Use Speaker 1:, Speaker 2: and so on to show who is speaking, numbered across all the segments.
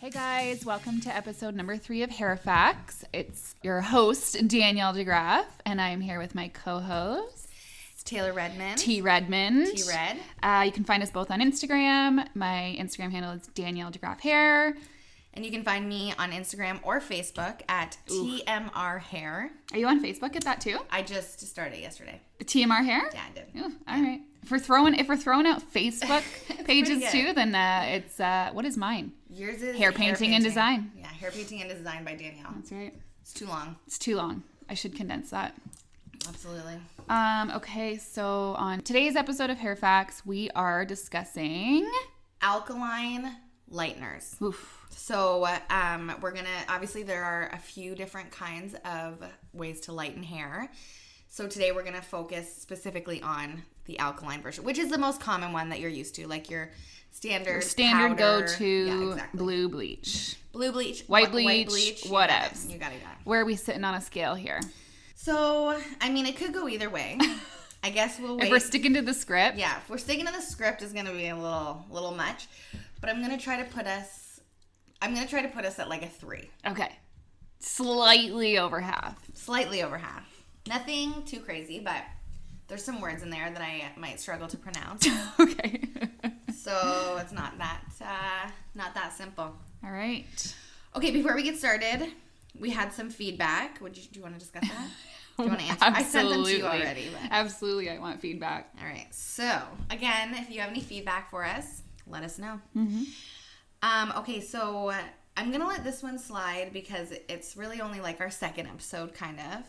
Speaker 1: Hey guys, welcome to episode number 3 of Hair Facts. It's your host, Danielle DeGraff, and I'm here with my co-host,
Speaker 2: Taylor Redmond.
Speaker 1: T. Redmond.
Speaker 2: T-Red.
Speaker 1: You can find us both on Instagram. My Instagram handle is Danielle DeGraff Hair.
Speaker 2: And you can find me on Instagram or Facebook at TMR Hair.
Speaker 1: Are you on Facebook at that too?
Speaker 2: I just started yesterday.
Speaker 1: TMR Hair?
Speaker 2: Yeah, I did.
Speaker 1: Ooh, all right. If we're throwing out Facebook pages too, then it's what is mine?
Speaker 2: Yours is
Speaker 1: Hair painting and design.
Speaker 2: Yeah, hair painting and design by Danielle.
Speaker 1: That's right.
Speaker 2: It's too long.
Speaker 1: It's too long. I should condense that.
Speaker 2: Absolutely.
Speaker 1: Okay, so on today's episode of Hair Facts, we are discussing
Speaker 2: Alkaline Lighteners.
Speaker 1: Oof.
Speaker 2: So we're going to, obviously there are a few different kinds of ways to lighten hair. So today we're going to focus specifically on the alkaline version, which is the most common one that you're used to, like your standard powder.
Speaker 1: Go-to blue bleach.
Speaker 2: Blue bleach.
Speaker 1: White bleach. What else?
Speaker 2: You got it.
Speaker 1: Where are we sitting on a scale here?
Speaker 2: So, I mean, it could go either way. I guess we'll wait.
Speaker 1: If we're sticking to the script.
Speaker 2: Yeah, if we're sticking to the script, it's going to be a little much. But I'm going to try to put us at like a 3.
Speaker 1: Okay. Slightly over half.
Speaker 2: Slightly over half. Nothing too crazy, but there's some words in there that I might struggle to pronounce.
Speaker 1: Okay.
Speaker 2: So it's not that simple.
Speaker 1: All right.
Speaker 2: Okay, before we get started, we had some feedback. Do you want to discuss that? Do you want to answer? I sent them to you already. But.
Speaker 1: Absolutely, I want feedback.
Speaker 2: All right. So again, if you have any feedback for us, let us know.
Speaker 1: Mm-hmm.
Speaker 2: Okay, so I'm gonna let this one slide because it's really only like our second episode, kind of.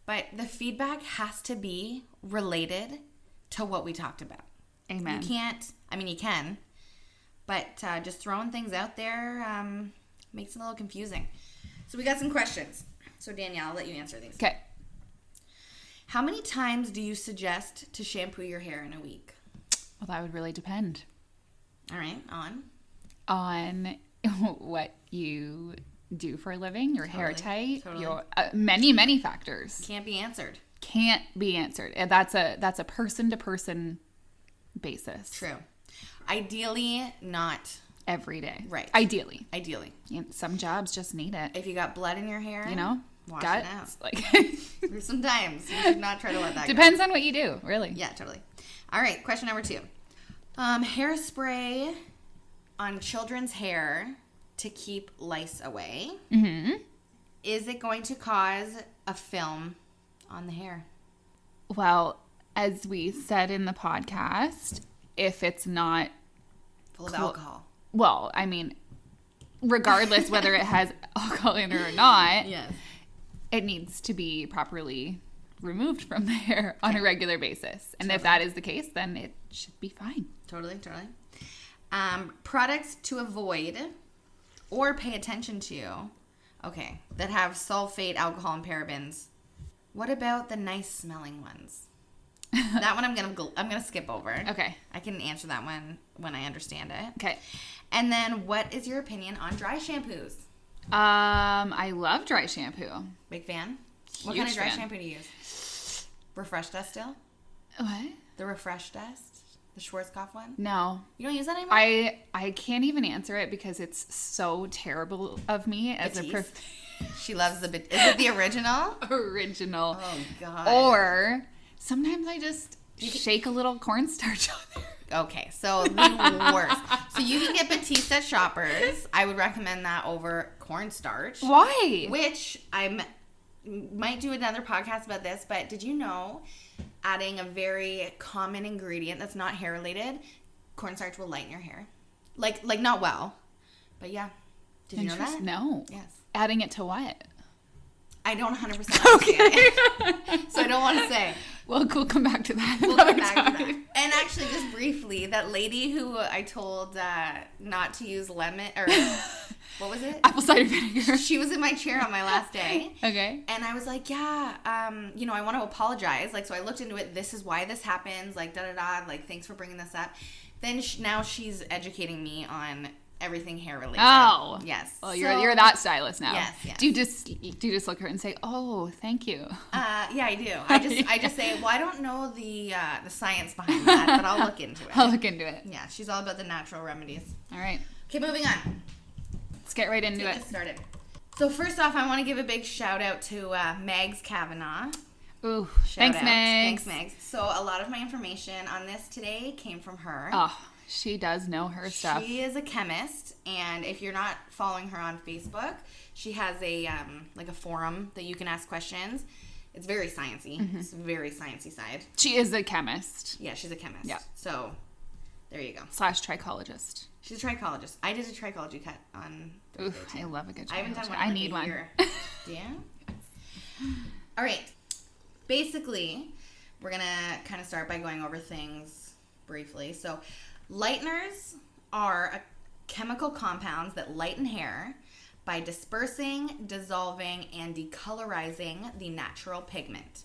Speaker 2: But the feedback has to be related to what we talked about.
Speaker 1: Amen.
Speaker 2: You can, but just throwing things out there makes it a little confusing. So we got some questions. So Danielle, I'll let you answer these.
Speaker 1: Okay.
Speaker 2: How many times do you suggest to shampoo your hair in a week?
Speaker 1: Well, that would really depend.
Speaker 2: All right,
Speaker 1: on what you do for a living, your hair type, your many factors.
Speaker 2: Can't be answered.
Speaker 1: And that's a person to person basis.
Speaker 2: True. Ideally, not
Speaker 1: every day.
Speaker 2: Right.
Speaker 1: Ideally.
Speaker 2: Some
Speaker 1: jobs just need it.
Speaker 2: If you got blood in your hair, wash
Speaker 1: it
Speaker 2: out.
Speaker 1: Like
Speaker 2: sometimes you should not try to let that
Speaker 1: Depends on what you do, really.
Speaker 2: Yeah, totally. All right, question number 2. Hairspray on children's hair to keep lice away.
Speaker 1: Mm-hmm.
Speaker 2: Is it going to cause a film on the hair?
Speaker 1: Well, as we said in the podcast, if it's not
Speaker 2: full of alcohol.
Speaker 1: Well, I mean, regardless whether it has alcohol in it or not,
Speaker 2: yes,
Speaker 1: it needs to be properly removed from the hair on a regular basis. And if that is the case, then it should be fine.
Speaker 2: Totally. Products to avoid or pay attention to, that have sulfate, alcohol, and parabens. What about the nice smelling ones? That one I'm gonna skip over.
Speaker 1: Okay.
Speaker 2: I can answer that one when I understand it.
Speaker 1: Okay.
Speaker 2: And then, what is your opinion on dry shampoos?
Speaker 1: I love dry shampoo.
Speaker 2: Big fan.
Speaker 1: Huge
Speaker 2: what kind of dry
Speaker 1: fan.
Speaker 2: shampoo do you use? Refresh Dust still?
Speaker 1: What?
Speaker 2: The Refresh Dust? The Schwarzkopf one?
Speaker 1: No.
Speaker 2: You don't use that anymore?
Speaker 1: I can't even answer it because it's so terrible of me as a
Speaker 2: She loves the... Is it the original?
Speaker 1: Original.
Speaker 2: Oh, God.
Speaker 1: Or sometimes I just shake a little cornstarch on there.
Speaker 2: Okay, so the worst. So you can get Batiste at Shoppers. I would recommend that over cornstarch.
Speaker 1: Why?
Speaker 2: Which might do another podcast about this, but did you know adding a very common ingredient that's not hair related, cornstarch will lighten your hair? Like not well, but yeah. Did you know that?
Speaker 1: No.
Speaker 2: Yes.
Speaker 1: Adding it to what?
Speaker 2: I don't 100% understand it. So I don't want to say.
Speaker 1: We'll come back to that.
Speaker 2: We'll come back to that. And actually, just briefly, that lady who I told not to use lemon, or what was it?
Speaker 1: Apple cider vinegar.
Speaker 2: She was in my chair on my last day.
Speaker 1: Okay.
Speaker 2: And I was like, yeah, I want to apologize. Like, so I looked into it. This is why this happens. Like, da-da-da. Like, thanks for bringing this up. Then now she's educating me on everything hair related.
Speaker 1: Oh.
Speaker 2: Yes.
Speaker 1: Well, you're that stylist now.
Speaker 2: Yes.
Speaker 1: Do you just look at her and say, "Oh, thank you"?
Speaker 2: Yeah, I do. I just say, well, I don't know the science behind that, but I'll look into it.
Speaker 1: I'll look into it.
Speaker 2: Yeah, she's all about the natural remedies.
Speaker 1: All right.
Speaker 2: Okay, moving on.
Speaker 1: get right into
Speaker 2: Get
Speaker 1: it.
Speaker 2: this started. So first off, I want to give a big shout out to Megs Kavanaugh.
Speaker 1: Ooh,
Speaker 2: Shout
Speaker 1: thanks,
Speaker 2: out.
Speaker 1: Meg.
Speaker 2: Thanks, Megs. So a lot of my information on this today came from her.
Speaker 1: Oh, she does know her stuff.
Speaker 2: She is a chemist, and if you're not following her on Facebook, she has a like a forum that you can ask questions. It's very sciencey.
Speaker 1: Mm-hmm.
Speaker 2: It's very sciencey side.
Speaker 1: She is a chemist.
Speaker 2: Yeah, she's a chemist.
Speaker 1: Yeah.
Speaker 2: So there you go.
Speaker 1: / trichologist.
Speaker 2: She's a trichologist. I did a trichology cut on
Speaker 1: Ooh,
Speaker 2: Thursday,
Speaker 1: I
Speaker 2: too.
Speaker 1: love a good
Speaker 2: I haven't done
Speaker 1: trichologist.
Speaker 2: one.
Speaker 1: I
Speaker 2: in
Speaker 1: need
Speaker 2: a
Speaker 1: one.
Speaker 2: year. Yeah. All right. Basically, we're gonna kind of start by going over things briefly. So, lighteners are chemical compounds that lighten hair by dispersing, dissolving, and decolorizing the natural pigment.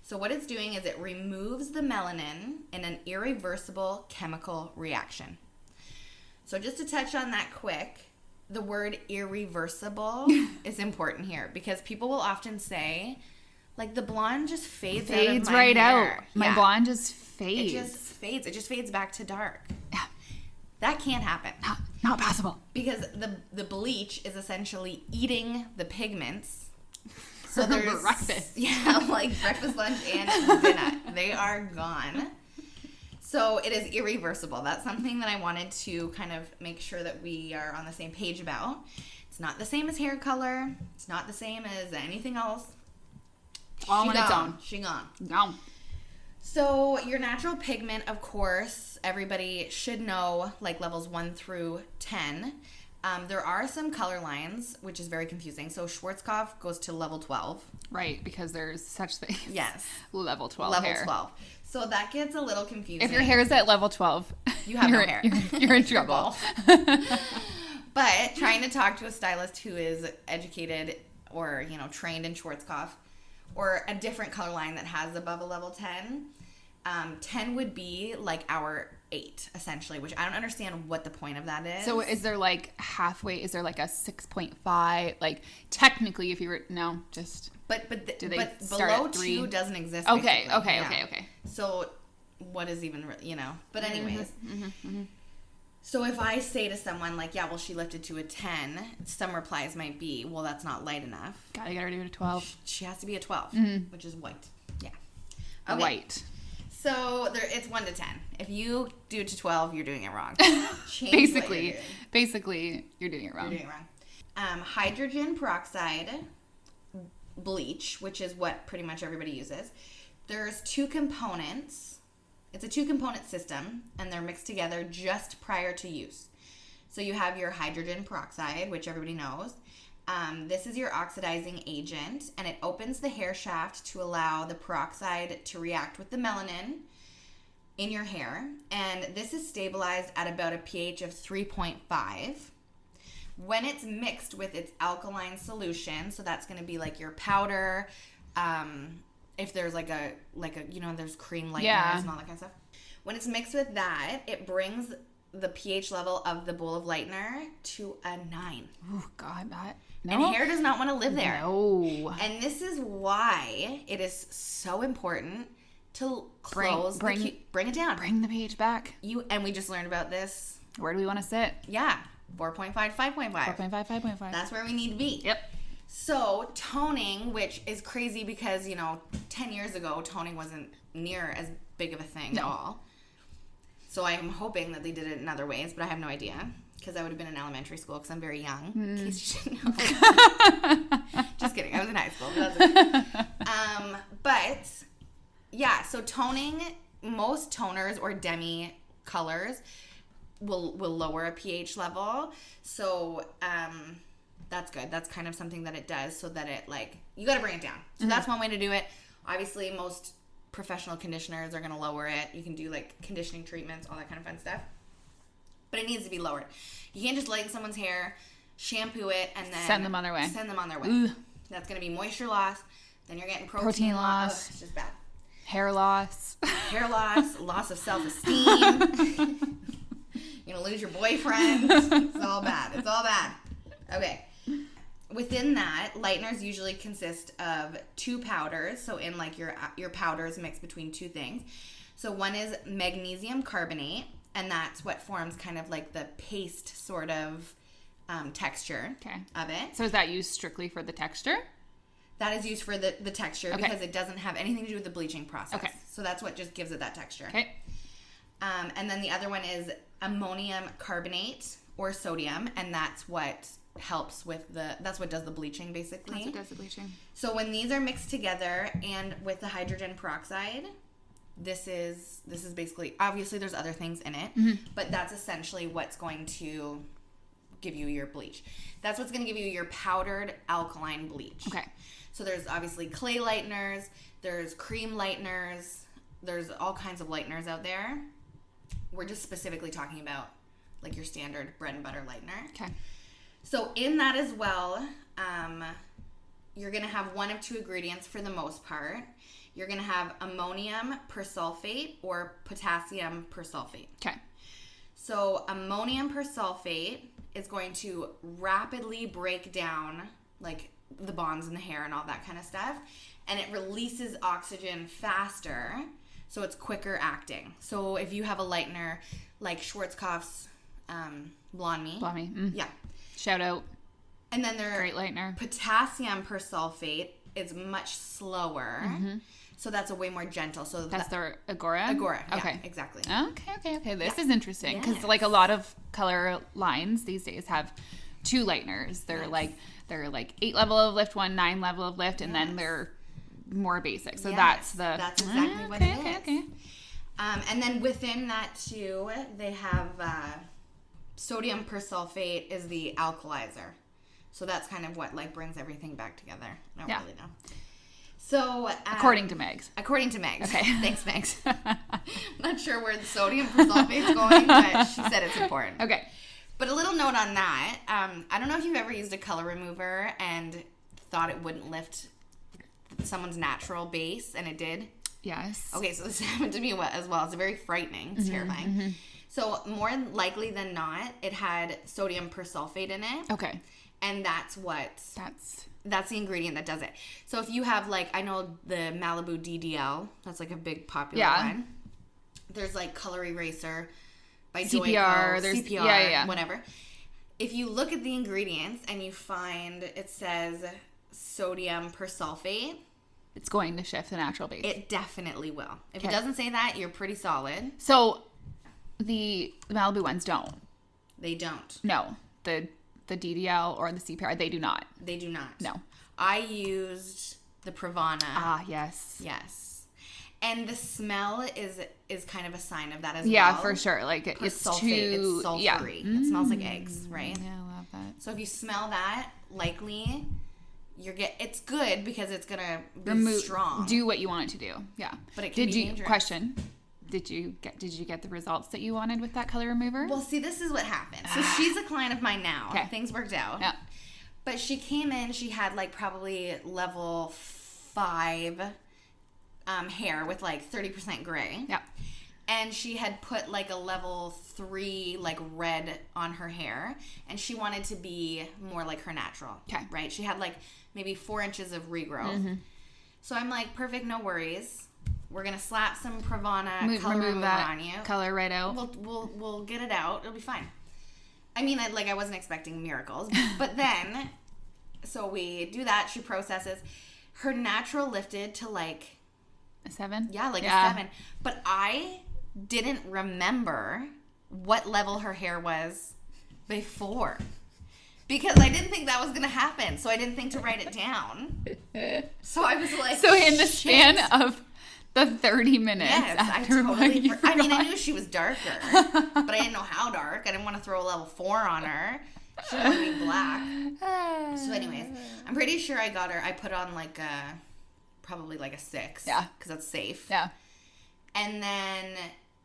Speaker 2: So what it's doing is it removes the melanin in an irreversible chemical reaction. So just to touch on that quick, the word irreversible is important here because people will often say, like, the blonde just fades out of my
Speaker 1: right
Speaker 2: hair.
Speaker 1: out. My blonde just fades.
Speaker 2: It just fades. It just fades back to dark.
Speaker 1: Yeah.
Speaker 2: That can't happen.
Speaker 1: Not possible.
Speaker 2: Because the bleach is essentially eating the pigments. So there's
Speaker 1: breakfast.
Speaker 2: Yeah, like breakfast, lunch, and dinner. They are gone. So it is irreversible. That's something that I wanted to kind of make sure that we are on the same page about. It's not the same as hair color. It's not the same as anything else.
Speaker 1: All on its own.
Speaker 2: She gone.
Speaker 1: No.
Speaker 2: So your natural pigment, of course, everybody should know, like levels 1 through 10. There are some color lines, which is very confusing. So Schwarzkopf goes to level 12.
Speaker 1: Right, because there's such things.
Speaker 2: Yes.
Speaker 1: Level 12
Speaker 2: Level
Speaker 1: hair.
Speaker 2: 12. So that gets a little confusing.
Speaker 1: If your hair is at level 12,
Speaker 2: You have no hair.
Speaker 1: You're in trouble.
Speaker 2: But trying to talk to a stylist who is educated or, trained in Schwarzkopf or a different color line that has above a level 10, 10 would be like our 8, essentially, which I don't understand what the point of that is.
Speaker 1: So is there like halfway? Is there like a 6.5? Like technically, if you were
Speaker 2: But
Speaker 1: do they
Speaker 2: but
Speaker 1: start
Speaker 2: below
Speaker 1: at 3?
Speaker 2: 2 doesn't exist.
Speaker 1: Okay,
Speaker 2: basically.
Speaker 1: okay.
Speaker 2: So what is even, But anyways. So if I say to someone like, yeah, well, she lifted to a 10, some replies might be, well, that's not light enough.
Speaker 1: Gotta get her to a 12.
Speaker 2: She has to be a 12, which is white. Yeah. Okay.
Speaker 1: White.
Speaker 2: So it's 1 to 10. If you do to 12, you're doing it wrong. Change what you're doing.
Speaker 1: Basically, you're doing it wrong.
Speaker 2: You're doing it wrong. Hydrogen peroxide bleach, which is what pretty much everybody uses. There's 2 components. It's a 2-component system, and they're mixed together just prior to use. So you have your hydrogen peroxide, which everybody knows. This is your oxidizing agent, and it opens the hair shaft to allow the peroxide to react with the melanin in your hair. And this is stabilized at about a pH of 3.5. When it's mixed with its alkaline solution, so that's going to be like your powder, if there's like a there's cream lighteners and all that kind of stuff. When it's mixed with that, it brings the pH level of the bowl of Lightener to a 9.
Speaker 1: Oh God, that
Speaker 2: And hair does not want to live there.
Speaker 1: No.
Speaker 2: And this is why it is so important to close bring it down.
Speaker 1: Bring the pH back.
Speaker 2: And we just learned about this.
Speaker 1: Where do we want to sit?
Speaker 2: Yeah, 4.5, 5.5.
Speaker 1: 4.5, 5.5.
Speaker 2: That's where we need to be.
Speaker 1: Yep.
Speaker 2: So toning, which is crazy because 10 years ago toning wasn't near as big of a thing at all. So I am hoping that they did it in other ways, but I have no idea because I would have been in elementary school because I'm very young. In case you didn't know. Just kidding. I was in high school. But that's okay. But yeah, so toning, most toners or demi colors will lower a pH level. So that's good. That's kind of something that it does so that it you got to bring it down. So that's one way to do it. Obviously, most professional conditioners are going to lower it. You can do conditioning treatments, all that kind of fun stuff. But it needs to be lowered. You can't just lighten someone's hair, shampoo it, and then
Speaker 1: send them on their way.
Speaker 2: Ooh. That's going to be moisture loss. Then you're getting protein loss. It's just bad.
Speaker 1: Hair loss.
Speaker 2: Hair loss, loss of self-esteem. You're going to lose your boyfriend. It's all bad. It's all bad. Okay. Within that, lighteners usually consist of 2 powders. So in your powders mixed between 2 things. So one is magnesium carbonate, and that's what forms kind of like the paste sort of texture
Speaker 1: Okay.
Speaker 2: of it.
Speaker 1: So is that used strictly for the texture?
Speaker 2: That is used for the texture
Speaker 1: Okay.
Speaker 2: because it doesn't have anything to do with the bleaching process.
Speaker 1: Okay.
Speaker 2: So that's what just gives it that texture.
Speaker 1: Okay.
Speaker 2: And then the other one is ammonium carbonate or sodium, and that's what helps with that's what does the bleaching basically.
Speaker 1: That's what does the bleaching.
Speaker 2: So when these are mixed together and with the hydrogen peroxide, this is basically, obviously there's other things in it, but that's essentially what's going to give you your bleach. That's what's going to give you your powdered alkaline bleach.
Speaker 1: Okay.
Speaker 2: So there's obviously clay lighteners, there's cream lighteners, there's all kinds of lighteners out there. We're just specifically talking about like your standard bread and butter lightener.
Speaker 1: Okay.
Speaker 2: So in that as well, you're going to have one of two ingredients for the most part. You're going to have ammonium persulfate or potassium persulfate.
Speaker 1: Okay.
Speaker 2: So ammonium persulfate is going to rapidly break down like the bonds in the hair and all that kind of stuff, and it releases oxygen faster, so it's quicker acting. So if you have a lightener like Schwarzkopf's Blonde Me. Yeah.
Speaker 1: Shout out.
Speaker 2: And then their
Speaker 1: Great lightener.
Speaker 2: potassium persulfate is much slower. So that's a way more gentle. So
Speaker 1: That's their Agora?
Speaker 2: Agora. Yeah,
Speaker 1: Okay.
Speaker 2: exactly.
Speaker 1: Okay. This is interesting because
Speaker 2: Yes.
Speaker 1: like a lot of color lines these days have two lighteners. They're
Speaker 2: Yes.
Speaker 1: like 8 level of lift, 9 level of lift, and then
Speaker 2: Yes.
Speaker 1: they're more basic. So
Speaker 2: Yes,
Speaker 1: that's
Speaker 2: exactly what it is.
Speaker 1: Okay.
Speaker 2: And then within that too, they have sodium persulfate is the alkalizer. So that's kind of what like brings everything back together. I don't really know. So
Speaker 1: According to Megs.
Speaker 2: According to Megs.
Speaker 1: Okay.
Speaker 2: Thanks, Megs. Not sure where the sodium persulfate's going, but she said it's important.
Speaker 1: Okay.
Speaker 2: But a little note on that. I don't know if you've ever used a color remover and thought it wouldn't lift someone's natural base, and it did.
Speaker 1: Yes.
Speaker 2: Okay, so this happened to me as well. It's very frightening. It's terrifying. So more likely than not, it had sodium persulfate in it.
Speaker 1: Okay.
Speaker 2: And that's the ingredient that does it. So if you have like, I know the Malibu DDL, that's like a big popular one. There's like Color Eraser by
Speaker 1: CPR.
Speaker 2: Joico,
Speaker 1: There's
Speaker 2: CPR, whatever. If you look at the ingredients and you find it says sodium persulfate,
Speaker 1: It's going to shift the natural base.
Speaker 2: it definitely will. If it
Speaker 1: Okay.
Speaker 2: doesn't say that, you're pretty solid.
Speaker 1: So the Malibu ones don't.
Speaker 2: They don't.
Speaker 1: No. The DDL or the CPR, they do not.
Speaker 2: They do not.
Speaker 1: No.
Speaker 2: I used the Pravana.
Speaker 1: Ah, yes.
Speaker 2: Yes. And the smell is kind of a sign of that as well.
Speaker 1: Yeah, for sure. Like it's
Speaker 2: Persulfate,
Speaker 1: too
Speaker 2: it's sulfury.
Speaker 1: Yeah.
Speaker 2: It smells like eggs, right?
Speaker 1: Yeah, I love that.
Speaker 2: So if you smell that, likely it's good because it's gonna be strong.
Speaker 1: Do what you want it to do. Yeah.
Speaker 2: But it can be dangerous.
Speaker 1: Question. Did you get the results that you wanted with that color remover?
Speaker 2: Well, see, this is what happened. So she's a client of mine now.
Speaker 1: Okay.
Speaker 2: Things worked out.
Speaker 1: Yeah.
Speaker 2: But she came in, she had like probably level 5 hair with like 30% gray.
Speaker 1: Yeah.
Speaker 2: And she had put like a level 3 like red on her hair, and she wanted to be more like her natural.
Speaker 1: Okay.
Speaker 2: Right? She had like maybe 4 inches of regrowth. So I'm like, perfect, no worries. We're gonna slap some Pravana color
Speaker 1: remove
Speaker 2: remover
Speaker 1: that
Speaker 2: on you.
Speaker 1: color right out.
Speaker 2: We'll get it out. It'll be fine. I mean, I wasn't expecting miracles, but then, so we do that. She processes. Her natural lifted to like
Speaker 1: A 7?
Speaker 2: a 7. But I didn't remember what level her hair was before. Because I didn't think that was going to happen. So I didn't think to write it down. So I was like,
Speaker 1: So in the
Speaker 2: shit.
Speaker 1: span of the 30 minutes
Speaker 2: Yes,
Speaker 1: after
Speaker 2: I mean, I knew she was darker, but I didn't know how dark. I didn't want to throw a level 4 on her. She wanted to be black. So anyways, I'm pretty sure I put on like probably like a 6.
Speaker 1: Yeah.
Speaker 2: Because that's safe.
Speaker 1: Yeah.
Speaker 2: And then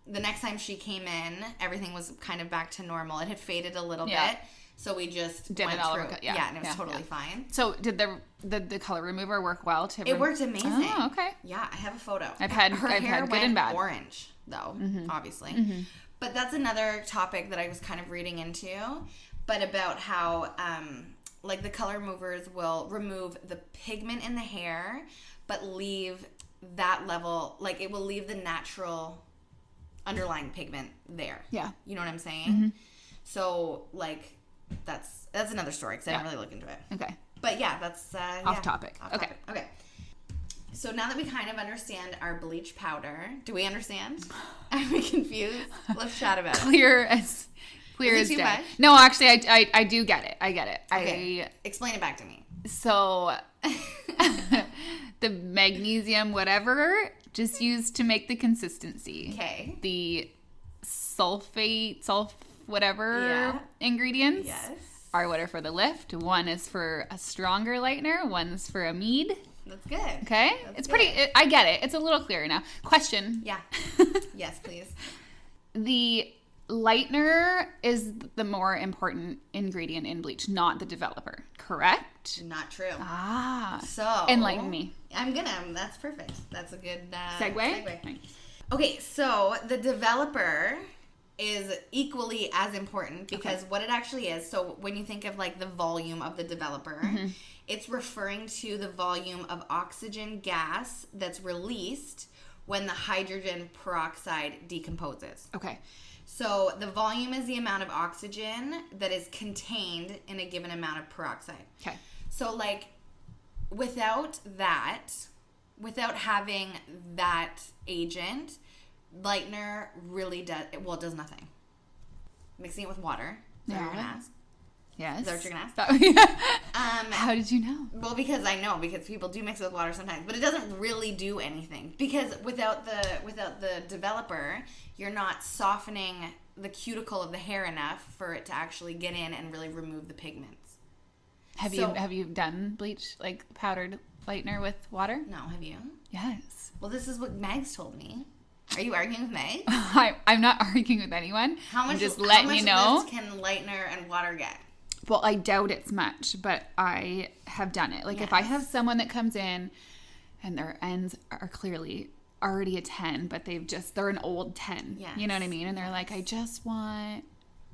Speaker 2: the next time she came in, everything was kind of back to normal. It had faded a little bit. So we just
Speaker 1: Did
Speaker 2: went
Speaker 1: it all
Speaker 2: through.
Speaker 1: over.
Speaker 2: And it was totally fine.
Speaker 1: So did the color remover work well?
Speaker 2: It worked amazing.
Speaker 1: Oh, okay.
Speaker 2: Yeah, I have a photo.
Speaker 1: I've had
Speaker 2: her
Speaker 1: good
Speaker 2: hair
Speaker 1: and
Speaker 2: went
Speaker 1: bad.
Speaker 2: orange though, obviously. But that's another topic that I was kind of reading into. But about how like the color removers will remove the pigment in the hair, but leave that level, like it will leave the natural underlying pigment there.
Speaker 1: Yeah.
Speaker 2: You know what I'm saying? So like that's another story because I didn't really look into it.
Speaker 1: Okay.
Speaker 2: But yeah, that's
Speaker 1: Off topic. Okay.
Speaker 2: Okay. So now that we kind of understand our bleach powder, do we understand? Are we confused? Let's chat about it.
Speaker 1: Clear as day.
Speaker 2: Much?
Speaker 1: No, actually, I do get it. I get it.
Speaker 2: Okay. Explain it back to me.
Speaker 1: So the magnesium whatever just used to make the consistency.
Speaker 2: Okay.
Speaker 1: The whatever ingredients are what are for the lift. One is for a stronger lightener. One's for a mead.
Speaker 2: That's good.
Speaker 1: Okay. It's pretty. I get it. It's a little clearer now. Question.
Speaker 2: Yeah. Yes, please.
Speaker 1: The lightener is the more important ingredient in bleach, not the developer. Correct?
Speaker 2: Not true.
Speaker 1: So enlighten me.
Speaker 2: That's perfect. That's a good
Speaker 1: segue.
Speaker 2: Okay, so the developer is equally as important because what it actually is, so when you think of like the volume of the developer, it's referring to the volume of oxygen gas that's released when the hydrogen peroxide decomposes.
Speaker 1: Okay.
Speaker 2: So the volume is the amount of oxygen that is contained in a given amount of peroxide.
Speaker 1: Okay.
Speaker 2: So like without having that agent, lightener really does nothing. Mixing it with water. Is that what you're gonna ask?
Speaker 1: Yes.
Speaker 2: Is that what you're gonna ask?
Speaker 1: How did you know?
Speaker 2: Well, because I know, because people do mix it with water sometimes, but it doesn't really do anything. Because without the developer, you're not softening the cuticle of the hair enough for it to actually get in and really remove the pigments.
Speaker 1: Have you done bleach, like powdered lightener with water?
Speaker 2: No, have you?
Speaker 1: Yes.
Speaker 2: Well, this is what Megs told me. Are you arguing with Meg?
Speaker 1: I'm not arguing with anyone. I'm just letting you know.
Speaker 2: How much can lightener and water get?
Speaker 1: Well, I doubt it's much, but I have done it. Like if I have someone that comes in and their ends are clearly already a 10, but they're an old 10.
Speaker 2: Yes.
Speaker 1: You know what I mean? And they're like, I just want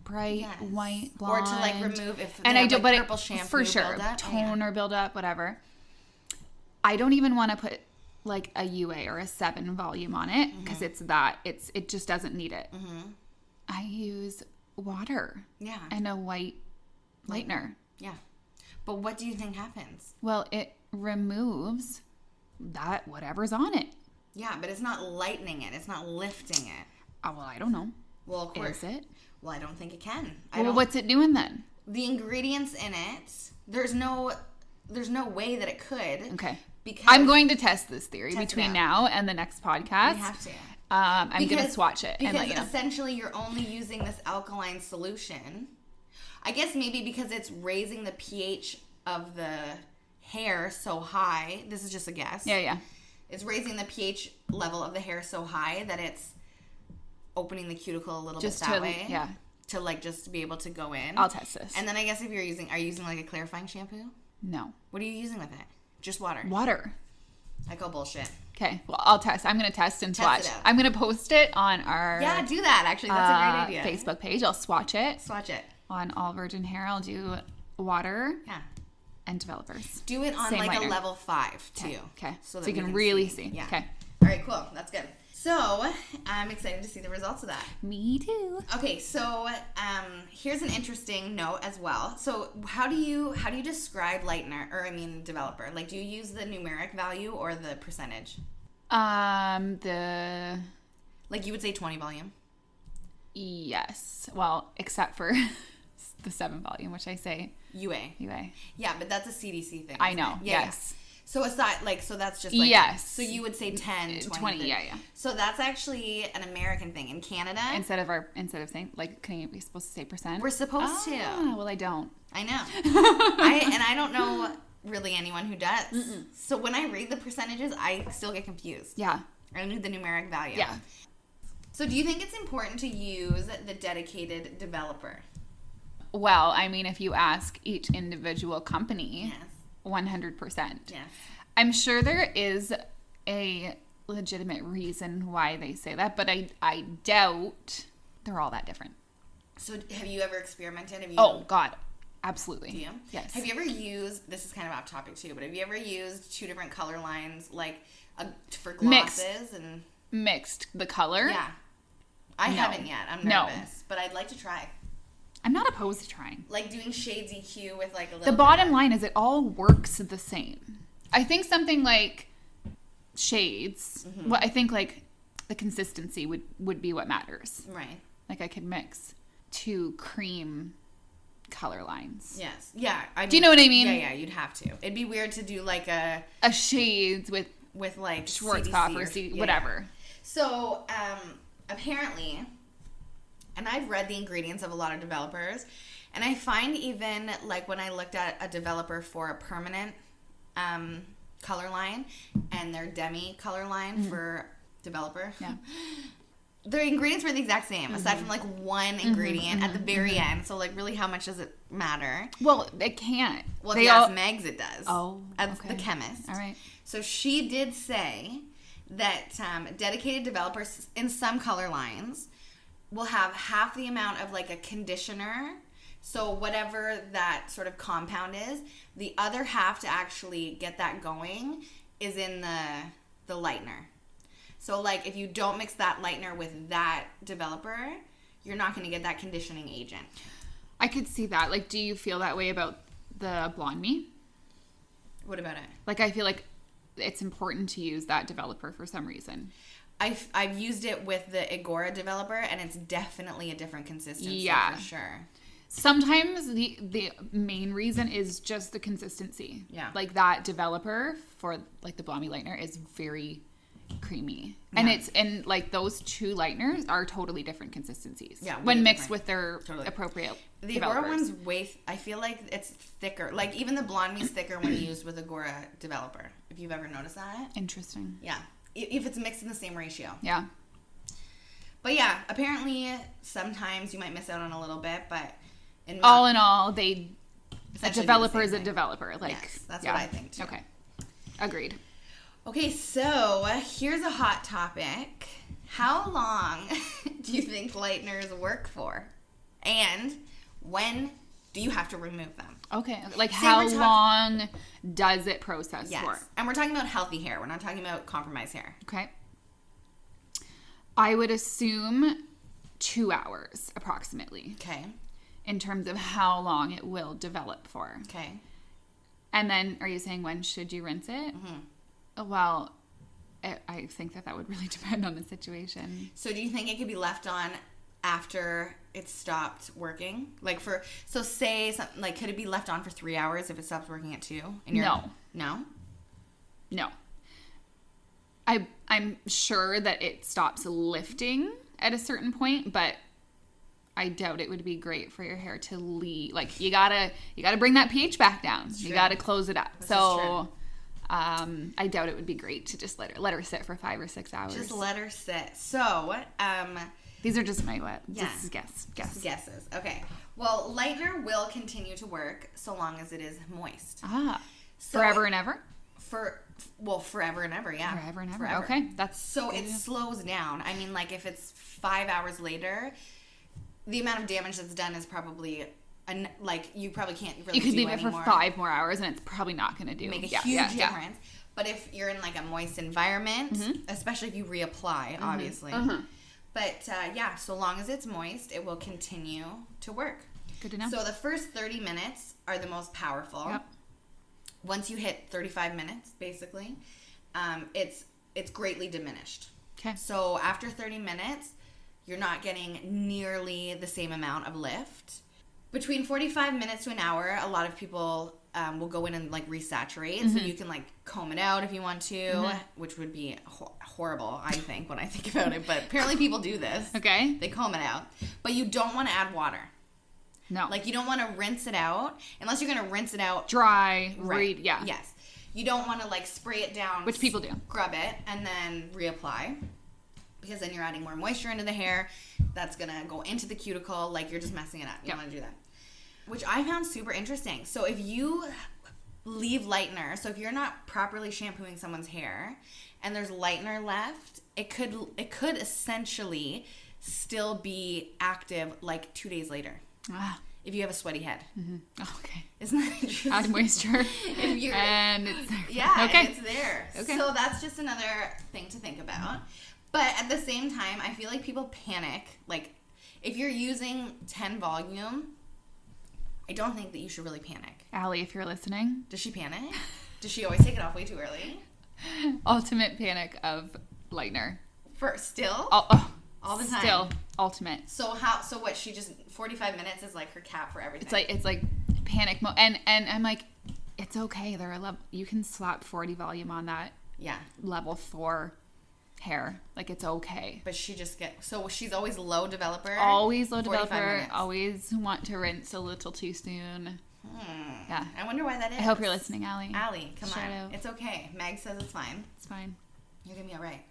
Speaker 1: bright white blonde.
Speaker 2: Or to like remove if they
Speaker 1: and
Speaker 2: have,
Speaker 1: I do,
Speaker 2: like,
Speaker 1: but
Speaker 2: purple shampoo
Speaker 1: for sure,
Speaker 2: buildup.
Speaker 1: toner buildup, whatever. I don't even want to put like a UA or a 7 volume on it because it just doesn't need it. I use water.
Speaker 2: Yeah.
Speaker 1: And a white lightener.
Speaker 2: Yeah. But what do you think happens?
Speaker 1: Well, it removes that whatever's on it.
Speaker 2: Yeah, but it's not lightening it. It's not lifting it.
Speaker 1: Oh, well, I don't know.
Speaker 2: Well, of course.
Speaker 1: Is it?
Speaker 2: Well, I don't think it can.
Speaker 1: Well, what's it doing then?
Speaker 2: The ingredients in it, there's no way that it could.
Speaker 1: Okay.
Speaker 2: Because
Speaker 1: I'm going to test this theory between now and the next podcast.
Speaker 2: We have to.
Speaker 1: I'm going to swatch it and let you know.
Speaker 2: Essentially you're only using this alkaline solution. I guess maybe because it's raising the pH of the hair so high. This is just a guess.
Speaker 1: Yeah.
Speaker 2: It's raising the pH level of the hair so high that it's opening the cuticle a little bit that way. Yeah. To like just be able to go in.
Speaker 1: I'll test this.
Speaker 2: And then I guess if are you using like a clarifying shampoo?
Speaker 1: No.
Speaker 2: What are you using with it? Just water.
Speaker 1: Water.
Speaker 2: I call bullshit.
Speaker 1: Okay. Well, I'll test. I'm going to test and swatch.
Speaker 2: It out.
Speaker 1: I'm going to post it on our
Speaker 2: do that. Actually, that's a great idea.
Speaker 1: Facebook page. I'll swatch it.
Speaker 2: Swatch it.
Speaker 1: On All Virgin Hair, I'll do water.
Speaker 2: Yeah.
Speaker 1: And developers.
Speaker 2: Do it on
Speaker 1: Same
Speaker 2: like
Speaker 1: lightener.
Speaker 2: A level 5 too.
Speaker 1: Okay.
Speaker 2: So
Speaker 1: you can really see.
Speaker 2: Yeah.
Speaker 1: Okay.
Speaker 2: All right. Cool. That's good. So I'm excited to see the results of that.
Speaker 1: Me too.
Speaker 2: Okay. So here's an interesting note as well. So how do you describe developer? Like, do you use the numeric value or the percentage?
Speaker 1: Like
Speaker 2: you would say 20 volume.
Speaker 1: Yes. Well, except for the 7 volume, which I say
Speaker 2: UA. Yeah, but that's a CDC thing.
Speaker 1: I know.
Speaker 2: Yeah,
Speaker 1: yes.
Speaker 2: Yeah. So aside, so that's just like
Speaker 1: yes.
Speaker 2: So you would say 10,
Speaker 1: 20. Yeah.
Speaker 2: So that's actually an American thing. In Canada,
Speaker 1: instead of saying like, can we supposed to say percent?
Speaker 2: We're supposed to.
Speaker 1: Well, I don't.
Speaker 2: I know. I don't know really anyone who does. Mm-mm. So when I read the percentages, I still get confused.
Speaker 1: Yeah.
Speaker 2: I need the numeric value.
Speaker 1: Yeah.
Speaker 2: So do you think it's important to use the dedicated developer?
Speaker 1: Well, I mean, if you ask each individual company,
Speaker 2: yes.
Speaker 1: 100%.
Speaker 2: Yes.
Speaker 1: I'm sure there is a legitimate reason why they say that, but I doubt they're all that different.
Speaker 2: So have you ever experimented?
Speaker 1: Oh, God. Absolutely.
Speaker 2: Do you?
Speaker 1: Yes.
Speaker 2: Have you ever used, this is kind of off topic too, but have you ever used 2 different color lines for glosses?
Speaker 1: Mixed the color?
Speaker 2: Yeah. I haven't yet. I'm nervous, but I'd like to try.
Speaker 1: I'm not opposed to trying.
Speaker 2: Like doing shades EQ with like a little.
Speaker 1: The bottom line is it all works the same. I think something like shades, well, I think like the consistency would be what matters.
Speaker 2: Right.
Speaker 1: Like I could mix 2 cream color lines.
Speaker 2: Yes. Yeah.
Speaker 1: Do you know what I mean?
Speaker 2: Yeah, you'd have to. It'd be weird to do like a
Speaker 1: shades with
Speaker 2: like
Speaker 1: Schwarzkopf or whatever.
Speaker 2: So, apparently, and I've read the ingredients of a lot of developers, and I find even like when I looked at a developer for a permanent color line and their demi color line for developer, their ingredients were the exact same, aside from like one ingredient at the very end. So like, really, how much does it matter?
Speaker 1: Well, it can't.
Speaker 2: Well, if you ask Megs, it does.
Speaker 1: Oh,
Speaker 2: as the chemist.
Speaker 1: All right.
Speaker 2: So she did say that dedicated developers in some color lines will have half the amount of like a conditioner. So whatever that sort of compound is, the other half to actually get that going is in the lightener. So, like, if you don't mix that lightener with that developer, you're not going to get that conditioning agent.
Speaker 1: I could see that. Like, do you feel that way about the Blonde Me?
Speaker 2: What about it?
Speaker 1: Like, I feel like it's important to use that developer for some reason.
Speaker 2: I've used it with the Agora developer, and it's definitely a different consistency for sure. Sometimes
Speaker 1: the main reason is just the consistency.
Speaker 2: Yeah.
Speaker 1: Like, that developer for, like, the Blonde Me lightener is very creamy, and like those 2 lighteners are totally different consistencies when mixed with their appropriate
Speaker 2: the Agora one's I feel like it's thicker, like even the Blonde Me's thicker when used with Agora developer, if you've ever noticed that.
Speaker 1: Interesting.
Speaker 2: If it's mixed in the same ratio. But apparently sometimes you might miss out on a little bit, but
Speaker 1: all in all, a developer is a developer. Like,
Speaker 2: yes, that's what I think too.
Speaker 1: Okay, agreed.
Speaker 2: Okay, so here's a hot topic. How long do you think lighteners work for? And when do you have to remove them?
Speaker 1: Okay, like how long does it process for?
Speaker 2: And we're talking about healthy hair. We're not talking about compromised hair.
Speaker 1: Okay. I would assume 2 hours approximately.
Speaker 2: Okay.
Speaker 1: In terms of how long it will develop for.
Speaker 2: Okay.
Speaker 1: And then are you saying when should you rinse it? Mm-hmm. Say I think that would really depend on the situation.
Speaker 2: So do you think it could be left on after it stopped working? Like say something like, could it be left on for 3 hours if it stops working at 2? No. I'm sure that it stops lifting at a certain point, but I doubt it would be great for your hair to leave. Like, you gotta bring that pH back down. You gotta close it up. I doubt it would be great to just let her sit for 5 or 6 hours. Just let her sit. So,
Speaker 1: these are just my guesses.
Speaker 2: Okay. Well, lightener will continue to work so long as it is moist.
Speaker 1: Forever and ever?
Speaker 2: Forever and ever, yeah.
Speaker 1: Forever and ever. Okay.
Speaker 2: It slows down. I mean, like, if it's 5 hours later, the amount of damage that's done is probably you probably can't really
Speaker 1: you could
Speaker 2: do
Speaker 1: leave it
Speaker 2: anymore.
Speaker 1: for 5 more hours and it's probably not going to
Speaker 2: make a huge difference. But if you're in like a moist environment, especially if you reapply, obviously. But so long as it's moist, it will continue to work.
Speaker 1: Good to know.
Speaker 2: So the first 30 minutes are the most powerful.
Speaker 1: Yep.
Speaker 2: Once you hit 35 minutes, basically, it's greatly diminished.
Speaker 1: Okay.
Speaker 2: So after 30 minutes, you're not getting nearly the same amount of lift. Between 45 minutes to an hour, a lot of people will go in and like resaturate. So you can like comb it out if you want to, which would be horrible, I think, when I think about it. But apparently people do this.
Speaker 1: Okay.
Speaker 2: They comb it out. But you don't want to add water.
Speaker 1: No.
Speaker 2: Like, you don't want to rinse it out unless you're going to rinse it out
Speaker 1: dry.
Speaker 2: Right. Yes. You don't want to like spray it down.
Speaker 1: Which people do.
Speaker 2: Scrub it and then reapply. Because then you're adding more moisture into the hair. That's going to go into the cuticle. Like, you're just messing it up. You don't want to do that. Which I found super interesting. So if you leave lightener, so if you're not properly shampooing someone's hair and there's lightener left, it could essentially still be active like 2 days later. If you have a sweaty head.
Speaker 1: Oh, okay.
Speaker 2: Isn't that interesting?
Speaker 1: Add moisture.
Speaker 2: And
Speaker 1: it's there.
Speaker 2: Yeah,
Speaker 1: okay.
Speaker 2: It's there.
Speaker 1: Okay.
Speaker 2: So that's just another thing to think about. But at the same time, I feel like people panic. Like, If you're using 10 volume, I don't think that you should really panic.
Speaker 1: Allie, if you're listening.
Speaker 2: Does she panic? Does she always take it off way too early?
Speaker 1: Ultimate panic of Lightener.
Speaker 2: Still? All the time?
Speaker 1: Still. Ultimate.
Speaker 2: So what, she just, 45 minutes is like her cap for everything?
Speaker 1: It's like panic mode. And I'm like, it's okay. You can slap 40 volume on that.
Speaker 2: Yeah.
Speaker 1: Level 4 hair. Like, it's okay.
Speaker 2: But she just so she's always low developer?
Speaker 1: Always low
Speaker 2: 45
Speaker 1: developer.
Speaker 2: minutes.
Speaker 1: Always want to rinse a little too soon. Yeah.
Speaker 2: I wonder why that is.
Speaker 1: I hope you're listening, Allie.
Speaker 2: Allie, come
Speaker 1: Shout
Speaker 2: on.
Speaker 1: out.
Speaker 2: It's okay. Meg says it's fine.
Speaker 1: It's fine.
Speaker 2: You're going to be all right.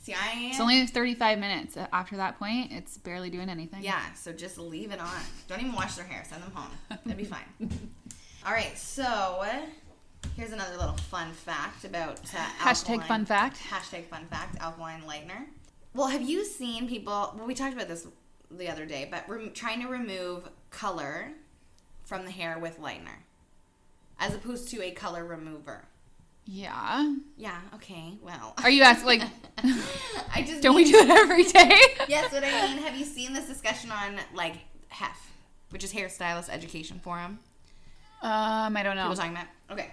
Speaker 2: See,
Speaker 1: It's only 35 minutes. After that point, it's barely doing anything.
Speaker 2: Yeah, so just leave it on. Don't even wash their hair. Send them home. That'd be fine. All right, so here's another little fun fact about
Speaker 1: Hashtag fun fact.
Speaker 2: Hashtag fun fact, Alkaline Lightener. Well, have you seen people... Well, we talked about this the other day, but trying to remove color from the hair with lightener as opposed to a color remover.
Speaker 1: Yeah.
Speaker 2: Yeah, okay, well.
Speaker 1: Are you asking, like... Don't we do it every day?
Speaker 2: Yes, what I mean, have you seen this discussion on, like, HEF, which is Hairstylist Education Forum?
Speaker 1: I don't know.
Speaker 2: People talking about... Okay.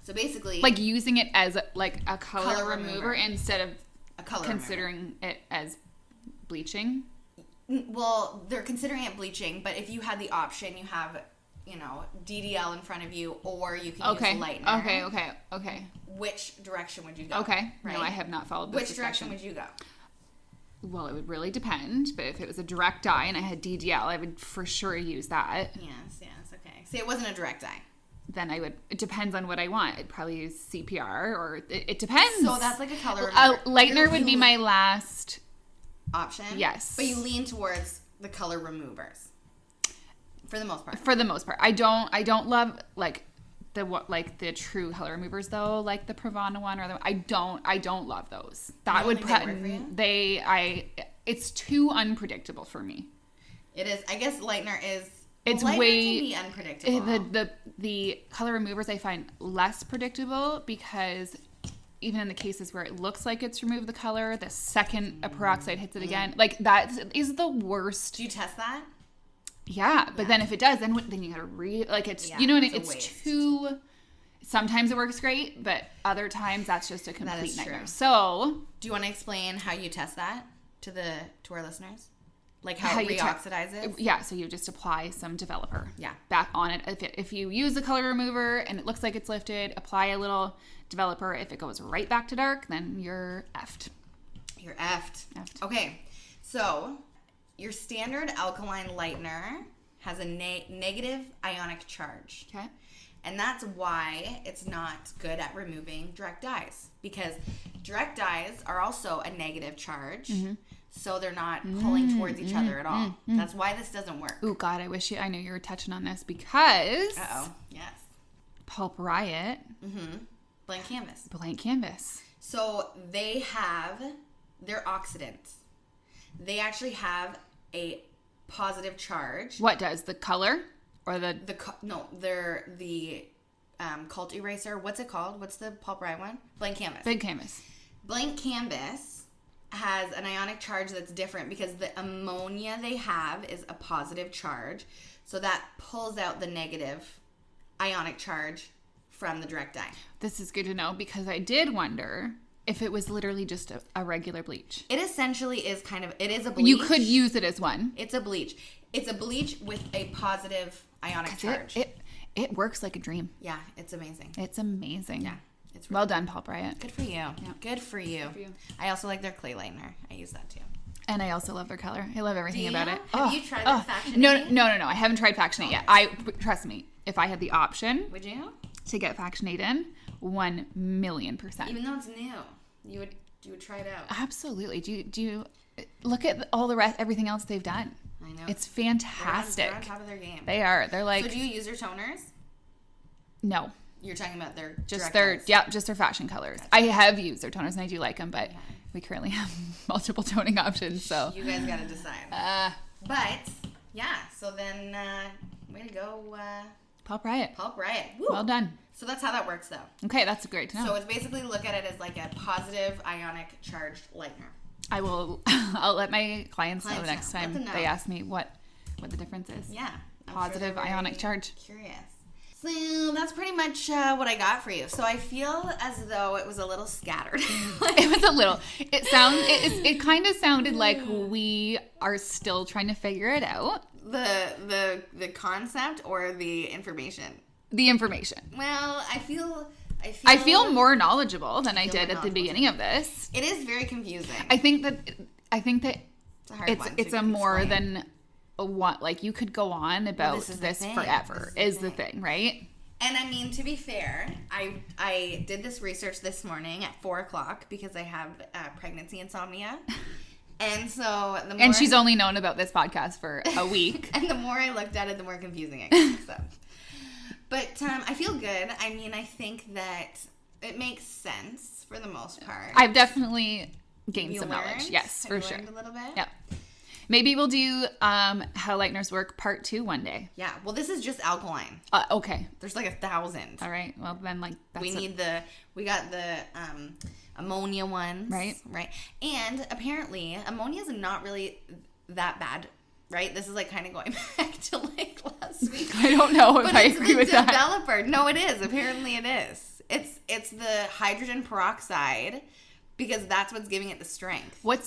Speaker 2: So basically...
Speaker 1: Like, using it as, a color remover instead of
Speaker 2: a color
Speaker 1: considering it as bleaching?
Speaker 2: Well, they're considering it bleaching, but if you had the option, you have... DDL in front of you, or you can use lightener. Okay. Which direction would you go?
Speaker 1: Okay.
Speaker 2: Right?
Speaker 1: No, I have not followed this
Speaker 2: discussion. Which direction would you go?
Speaker 1: Well, it would really depend, but if it was a direct dye and I had DDL, I would for sure use that.
Speaker 2: Yes, okay. See, it wasn't a direct dye.
Speaker 1: Then it depends on what I want. I'd probably use CPR, or it depends.
Speaker 2: So that's like a color remover.
Speaker 1: Lightener would be my last
Speaker 2: option?
Speaker 1: Yes.
Speaker 2: But you lean towards the color removers. For the most part. I don't love the true color removers though, like the Pravana one I don't love those. That would it's too unpredictable for me. It is. I guess lightener is
Speaker 1: lightener
Speaker 2: can be unpredictable.
Speaker 1: The color removers I find less predictable because even in the cases where it looks like it's removed the color, the second a peroxide hits it again, like that is the worst.
Speaker 2: Do you test that?
Speaker 1: Yeah, but then if it does, then you gotta it's too. Sometimes it works great, but other times that's just a complete nightmare. True. So,
Speaker 2: do you want to explain how you test that to our listeners? Like how it reoxidizes?
Speaker 1: Yeah, so you just apply some developer.
Speaker 2: Yeah.
Speaker 1: Back on it. If you use a color remover and it looks like it's lifted, apply a little developer. If it goes right back to dark, then you're effed.
Speaker 2: You're effed. Okay, so your standard alkaline lightener has a negative ionic charge.
Speaker 1: Okay.
Speaker 2: And that's why it's not good at removing direct dyes. Because direct dyes are also a negative charge. Mm-hmm. So they're not pulling towards each other at all. That's why this doesn't work.
Speaker 1: Oh, God, I knew you were touching on this because...
Speaker 2: Uh-oh, yes.
Speaker 1: Pulp Riot.
Speaker 2: Mm-hmm. Blank canvas. So they have their oxidants. They actually have a positive charge.
Speaker 1: What does? The color? Or
Speaker 2: they're the cult eraser. What's it called? What's the Pulp Riot one? Blank canvas.
Speaker 1: Big canvas.
Speaker 2: Blank canvas has an ionic charge that's different because the ammonia they have is a positive charge. So that pulls out the negative ionic charge from the direct dye.
Speaker 1: This is good to know because I did wonder if it was literally just a regular bleach.
Speaker 2: It essentially is it is a bleach.
Speaker 1: You could use it as one.
Speaker 2: It's a bleach. It's a bleach with a positive ionic charge.
Speaker 1: It works like a dream.
Speaker 2: Yeah, it's amazing.
Speaker 1: It's amazing.
Speaker 2: Yeah. It's
Speaker 1: well done, Pulp Riot.
Speaker 2: Good for you. Yeah. Good for you. I also like their clay lightener. I use that too.
Speaker 1: And I also love their color. I love everything about it.
Speaker 2: Have you tried their Faction 8?
Speaker 1: No. I haven't tried Faction 8 yet. Trust me, if I had the option,
Speaker 2: would you?
Speaker 1: To get Faction 8 in, 1,000,000%.
Speaker 2: Even though it's new, you would try it out.
Speaker 1: Absolutely. Do you look at all the rest, everything else they've done?
Speaker 2: I know.
Speaker 1: It's fantastic.
Speaker 2: They're on top of their game.
Speaker 1: They are. They're like.
Speaker 2: So do you use their toners?
Speaker 1: No.
Speaker 2: You're talking about their
Speaker 1: just their fashion colors. Gotcha. I have used their toners and I do like them, but we currently have multiple toning options. So
Speaker 2: you guys got to decide. But yeah, so then way to go,
Speaker 1: Pulp Riot.
Speaker 2: Woo.
Speaker 1: Well done.
Speaker 2: So that's how that works, though.
Speaker 1: Okay, that's great to know.
Speaker 2: So it's basically look at it as like a positive ionic charged lightener.
Speaker 1: I will. I'll let my clients know
Speaker 2: Clients
Speaker 1: next
Speaker 2: know. Let
Speaker 1: time
Speaker 2: them know.
Speaker 1: they ask me what the difference is.
Speaker 2: Yeah. I'm
Speaker 1: Positive
Speaker 2: they're
Speaker 1: ionic
Speaker 2: very
Speaker 1: charge.
Speaker 2: Curious. So that's pretty much what I got for you. So I feel as though it was a little scattered.
Speaker 1: It was a little. It kind of sounded like we are still trying to figure it out.
Speaker 2: The concept or the information?
Speaker 1: The information.
Speaker 2: Well, I feel
Speaker 1: more knowledgeable than I
Speaker 2: feel
Speaker 1: did
Speaker 2: more
Speaker 1: at the
Speaker 2: knowledgeable.
Speaker 1: beginning of this.
Speaker 2: It is very confusing.
Speaker 1: I think that
Speaker 2: It's a hard one
Speaker 1: it's
Speaker 2: to
Speaker 1: a more
Speaker 2: explain.
Speaker 1: than a what, like you could go on about
Speaker 2: this is the
Speaker 1: this
Speaker 2: thing.
Speaker 1: forever
Speaker 2: This
Speaker 1: is the thing, right?
Speaker 2: And I mean, to be fair, I did this research this morning at 4:00 because I have pregnancy insomnia. And so the more...
Speaker 1: And she's only known about this podcast for a week.
Speaker 2: And the more I looked at it, the more confusing it got. So. But I feel good. I mean, I think that it makes sense for the most part.
Speaker 1: I've definitely gained
Speaker 2: You
Speaker 1: some
Speaker 2: learned?
Speaker 1: knowledge. Yes,
Speaker 2: Have
Speaker 1: for
Speaker 2: you
Speaker 1: sure.
Speaker 2: learned a little bit?
Speaker 1: Yeah. Maybe we'll do how Lighteners work part 2 one day.
Speaker 2: Yeah. Well, this is just alkaline.
Speaker 1: Okay.
Speaker 2: There's like 1,000.
Speaker 1: All right. Well, then that's
Speaker 2: We got the ammonia ones.
Speaker 1: Right.
Speaker 2: Right. And apparently ammonia is not really that bad. Right? This is like kind of going back to like last week.
Speaker 1: I don't know if
Speaker 2: But
Speaker 1: I
Speaker 2: it's
Speaker 1: agree
Speaker 2: the
Speaker 1: with that.
Speaker 2: developer. No, it is. Apparently it is. It's the hydrogen peroxide because that's what's giving it the strength.
Speaker 1: What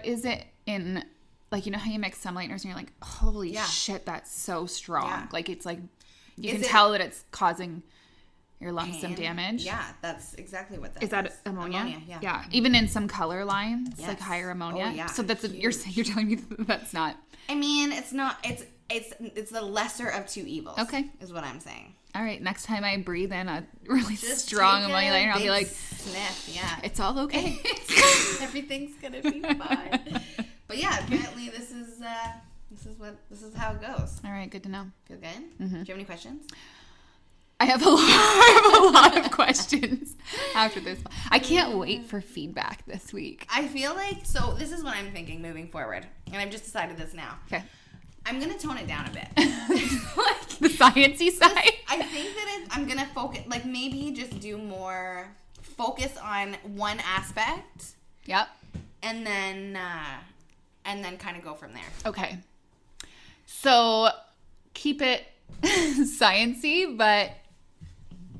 Speaker 1: is it in, like, you know how you mix some lighteners and you're like, holy shit, that's so strong.
Speaker 2: Yeah.
Speaker 1: Like, it's like, you
Speaker 2: Is
Speaker 1: can
Speaker 2: it
Speaker 1: tell that it's causing your lungs some
Speaker 2: pain?
Speaker 1: damage.
Speaker 2: Yeah, that's exactly what that is.
Speaker 1: Is that ammonia?
Speaker 2: Ammonia, yeah.
Speaker 1: Yeah. Even in some color lines,
Speaker 2: Yes.
Speaker 1: like higher ammonia.
Speaker 2: Oh, yeah.
Speaker 1: So you're telling me that's not.
Speaker 2: I mean, it's not. It's the lesser of two evils.
Speaker 1: Okay.
Speaker 2: Is what I'm saying.
Speaker 1: All right. Next time I breathe in a really
Speaker 2: Just
Speaker 1: strong
Speaker 2: take
Speaker 1: ammonia
Speaker 2: a
Speaker 1: lighter, I'll be
Speaker 2: big
Speaker 1: like,
Speaker 2: sniff. Yeah.
Speaker 1: it's all okay.
Speaker 2: Everything's gonna be fine. But yeah, apparently this is how it goes.
Speaker 1: All right. Good to know.
Speaker 2: Feel good?
Speaker 1: Mm-hmm.
Speaker 2: Do you have any questions?
Speaker 1: I have a lot of questions after this. I can't wait for feedback this week.
Speaker 2: I feel like so. This is what I'm thinking moving forward, and I've just decided this now.
Speaker 1: Okay.
Speaker 2: I'm gonna tone it down a bit.
Speaker 1: The sciencey side.
Speaker 2: I think that I'm gonna focus, like maybe just do more focus on one aspect,
Speaker 1: Yep.
Speaker 2: and then kind of go from there.
Speaker 1: Okay. So keep it sciencey, but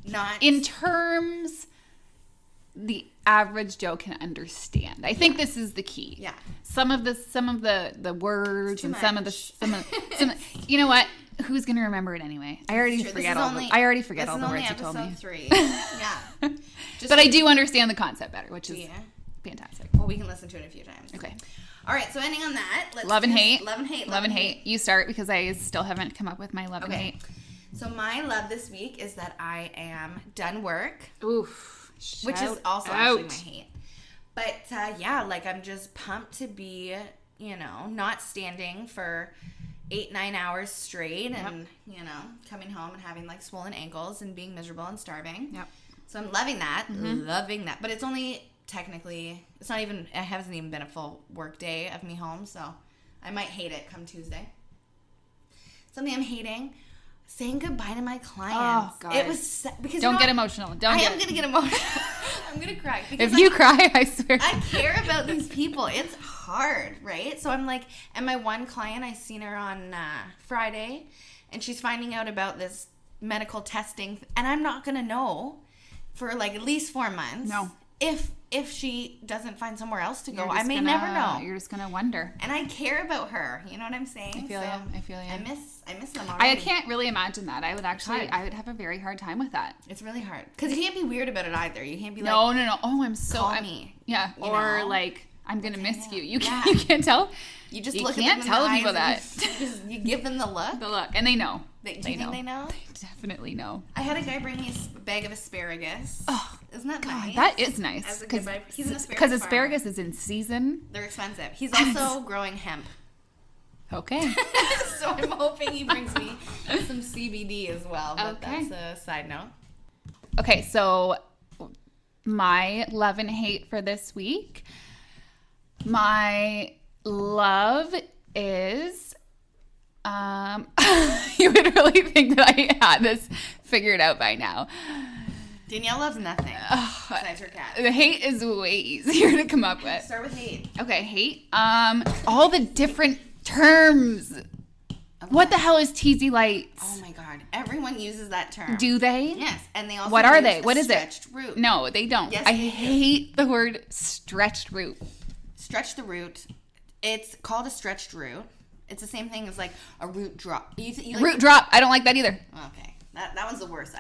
Speaker 2: Not
Speaker 1: in terms the average Joe can understand. I think this is the key.
Speaker 2: Yeah.
Speaker 1: Some of the words
Speaker 2: Too
Speaker 1: and some of
Speaker 2: much.
Speaker 1: you know what? Who's gonna remember it anyway? I already forget all the words you told me.
Speaker 2: Episode 3. Yeah.
Speaker 1: But I do understand the concept better, which is
Speaker 2: Yeah.
Speaker 1: fantastic.
Speaker 2: Well, we can listen to it a few times.
Speaker 1: Okay.
Speaker 2: All right. So ending on that, let's
Speaker 1: Love and hate.
Speaker 2: Love and hate.
Speaker 1: Love and hate. You start because I still haven't come up with my love and
Speaker 2: Okay.
Speaker 1: hate.
Speaker 2: So my love this week is that I am done work.
Speaker 1: Oof.
Speaker 2: Which is
Speaker 1: Shout
Speaker 2: also
Speaker 1: out.
Speaker 2: actually my hate. But yeah, like I'm just pumped to be, not standing for 8-9 hours straight and, coming home and having like swollen ankles and being miserable and starving.
Speaker 1: Yep.
Speaker 2: So I'm loving that. Loving that. But it's only technically, it hasn't even been a full work day of me home. So I might hate it come Tuesday. Something I'm hating. Saying goodbye to my clients.
Speaker 1: Oh, God.
Speaker 2: It was because
Speaker 1: Don't get emotional.
Speaker 2: I am going to get emotional. I'm going to cry.
Speaker 1: If you cry, I swear.
Speaker 2: I care about these people. It's hard, right? So I'm like, and my one client, I seen her on Friday, and she's finding out about this medical testing, and I'm not going to know for like at least 4 months.
Speaker 1: No.
Speaker 2: If she doesn't find somewhere else to go,
Speaker 1: You're
Speaker 2: I
Speaker 1: just
Speaker 2: may
Speaker 1: gonna-
Speaker 2: never know.
Speaker 1: You're just gonna wonder.
Speaker 2: And I care about her. You know what I'm saying?
Speaker 1: I feel you.
Speaker 2: I miss them
Speaker 1: I
Speaker 2: already.
Speaker 1: can't really imagine that. I would
Speaker 2: hard.
Speaker 1: I would have a very hard time with that.
Speaker 2: It's really hard because you can't be weird about it either. You can't be
Speaker 1: No.
Speaker 2: like,
Speaker 1: Oh, I'm so.
Speaker 2: call me.
Speaker 1: Yeah.
Speaker 2: You
Speaker 1: Or
Speaker 2: know?
Speaker 1: like, I'm gonna miss
Speaker 2: out.
Speaker 1: you. You
Speaker 2: Yeah.
Speaker 1: can't tell.
Speaker 2: You just
Speaker 1: You
Speaker 2: look
Speaker 1: can't
Speaker 2: at them
Speaker 1: tell
Speaker 2: in the
Speaker 1: people
Speaker 2: eyes and you give them the look.
Speaker 1: The look, and they know.
Speaker 2: Do you think they know?
Speaker 1: They definitely know.
Speaker 2: I had a guy bring me a bag of asparagus.
Speaker 1: Oh,
Speaker 2: Isn't that
Speaker 1: God,
Speaker 2: nice?
Speaker 1: that is nice.
Speaker 2: As a goodbye. He's an asparagus
Speaker 1: Because
Speaker 2: farmer.
Speaker 1: asparagus is in season.
Speaker 2: They're expensive. He's also growing hemp.
Speaker 1: Okay.
Speaker 2: So I'm hoping he brings me some CBD as well. But
Speaker 1: Okay.
Speaker 2: that's a side note.
Speaker 1: Okay, so my love and hate for this week. My love is you would really think that I had this figured out by now.
Speaker 2: Danielle loves nothing besides her cat.
Speaker 1: The hate is way easier to come up with.
Speaker 2: Start with hate.
Speaker 1: Okay, hate. All the different terms. Okay. What the hell is teasy lights?
Speaker 2: Oh my god, everyone uses that term.
Speaker 1: Do they?
Speaker 2: Yes, and they also.
Speaker 1: What are they? What is
Speaker 2: stretched root.
Speaker 1: No, they don't.
Speaker 2: Yes,
Speaker 1: I
Speaker 2: they
Speaker 1: hate the word stretched root.
Speaker 2: Stretch the root. It's called a stretched root. It's the same thing as like a root drop.
Speaker 1: Root drop. I don't like that either.
Speaker 2: Okay, that one's the worst.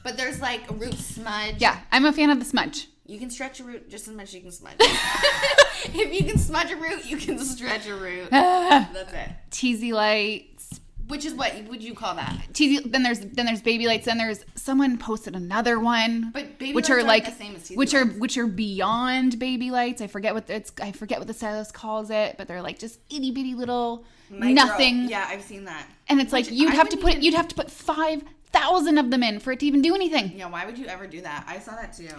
Speaker 2: But there's like a root smudge.
Speaker 1: Yeah, I'm a fan of the smudge.
Speaker 2: You can stretch a root just as much as you can smudge. If you can smudge a root, you can stretch a root. That's it.
Speaker 1: Teasy lights.
Speaker 2: Which is what would you call that?
Speaker 1: Teasy. Then there's baby lights. Then there's someone posted another one.
Speaker 2: But baby
Speaker 1: which
Speaker 2: lights
Speaker 1: are like
Speaker 2: the same as teasy lights.
Speaker 1: which are beyond baby lights. I forget what the stylist calls it, but they're like just itty bitty little nothing.
Speaker 2: Yeah, I've seen that.
Speaker 1: And it's like you'd have to put 5,000 of them in for it to even do anything.
Speaker 2: Yeah, why would you ever do that? I saw that too.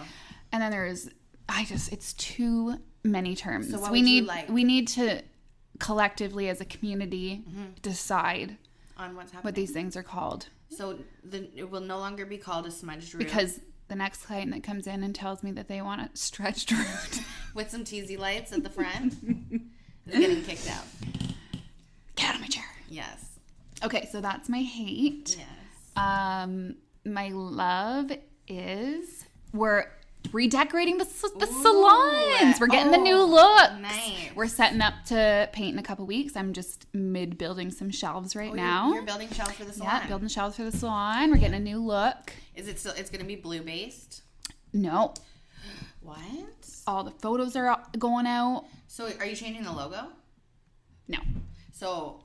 Speaker 1: And then it's too many terms.
Speaker 2: So what
Speaker 1: we
Speaker 2: would
Speaker 1: need
Speaker 2: you like?
Speaker 1: We need to collectively as a community decide
Speaker 2: on what's happening.
Speaker 1: what these things are called.
Speaker 2: So it will no longer be called a smudged root.
Speaker 1: Because the next client that comes in and tells me that they want a stretched root
Speaker 2: with some teasy lights at the front is getting kicked out.
Speaker 1: Get out of my chair.
Speaker 2: Yes.
Speaker 1: Okay, so that's my hate.
Speaker 2: Yes.
Speaker 1: My love is we're redecorating the salons. We're getting the new look.
Speaker 2: Nice.
Speaker 1: We're setting up to paint in a couple weeks. I'm just mid building some shelves right now.
Speaker 2: You're building shelves for the salon.
Speaker 1: Yeah, building shelves for the salon. We're getting a new look.
Speaker 2: Is it still? It's going to be blue based.
Speaker 1: No.
Speaker 2: What?
Speaker 1: All the photos are going out.
Speaker 2: So are you changing the logo?
Speaker 1: No.
Speaker 2: So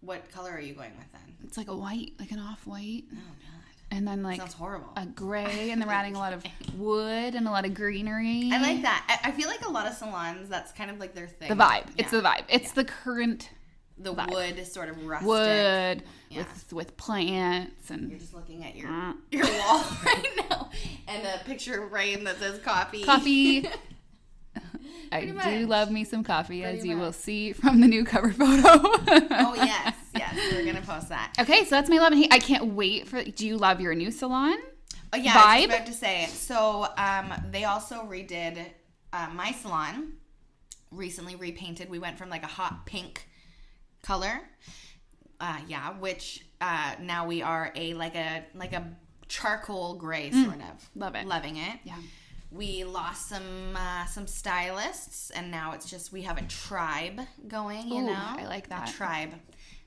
Speaker 2: what color are you going with then?
Speaker 1: It's like a white, like an off-white.
Speaker 2: Oh god.
Speaker 1: And then like
Speaker 2: sounds horrible.
Speaker 1: A gray, and they're adding a lot of wood and a lot of greenery.
Speaker 2: I like that. I feel like a lot of salons, that's kind of like their thing.
Speaker 1: The vibe. Yeah. It's the vibe. It's the current
Speaker 2: the
Speaker 1: vibe.
Speaker 2: Wood is sort of rustic.
Speaker 1: Wood with plants and
Speaker 2: you're just looking at your wall right now and a picture frame that says coffee.
Speaker 1: Coffee. I do love me some coffee, as you will see from the new cover photo.
Speaker 2: Oh, yes. We're going to post that.
Speaker 1: Okay, so that's my love and hate. I can't wait for... Do you love your new salon?
Speaker 2: Oh, yeah,
Speaker 1: vibe?
Speaker 2: I was about to say. So, they also redid my salon. Recently repainted. We went from like a hot pink color. Which now we are like a charcoal gray, sort of.
Speaker 1: Love it.
Speaker 2: Loving it.
Speaker 1: Yeah.
Speaker 2: We lost some stylists, and now it's just we have a tribe going, you know?
Speaker 1: I like that.
Speaker 2: A tribe.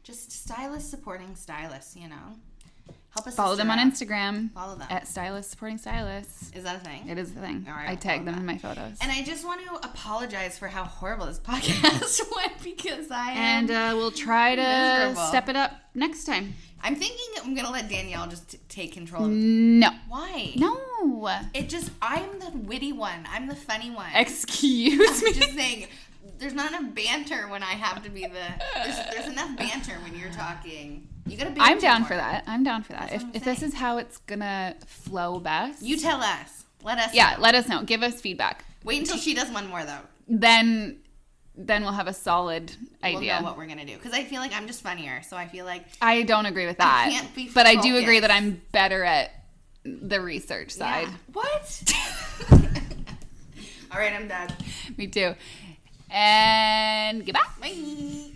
Speaker 2: Just stylists supporting stylists, you know? Help us
Speaker 1: follow them on Instagram.
Speaker 2: Follow them.
Speaker 1: At Stylist Supporting Stylists.
Speaker 2: Is that a thing?
Speaker 1: It is a thing.
Speaker 2: All right,
Speaker 1: I tag them in my photos.
Speaker 2: And I just want to apologize for how horrible this podcast went because I am
Speaker 1: we'll try to
Speaker 2: miserable.
Speaker 1: Step it up next time.
Speaker 2: I'm thinking I'm going to let Danielle just take control of it.
Speaker 1: No.
Speaker 2: Why?
Speaker 1: No.
Speaker 2: I'm the witty one. I'm the funny one.
Speaker 1: Excuse me.
Speaker 2: I'm just saying, there's not enough banter when I have to be there's enough banter when you're talking. You gotta banter
Speaker 1: I'm down
Speaker 2: more.
Speaker 1: for that. I'm down for that.
Speaker 2: That's
Speaker 1: If this is how it's gonna flow best.
Speaker 2: You tell us. Let us
Speaker 1: Yeah,
Speaker 2: know.
Speaker 1: let us know. Give us feedback.
Speaker 2: Wait until she does one more, though.
Speaker 1: Then we'll have a solid idea.
Speaker 2: We'll know what we're gonna do. Because I feel like I'm just funnier. So I feel like
Speaker 1: I don't agree with that.
Speaker 2: I can't be
Speaker 1: but I do
Speaker 2: focused.
Speaker 1: agree that I'm better at the research side.
Speaker 2: Yeah. What? All right, I'm done.
Speaker 1: Me too. And goodbye.
Speaker 2: Bye.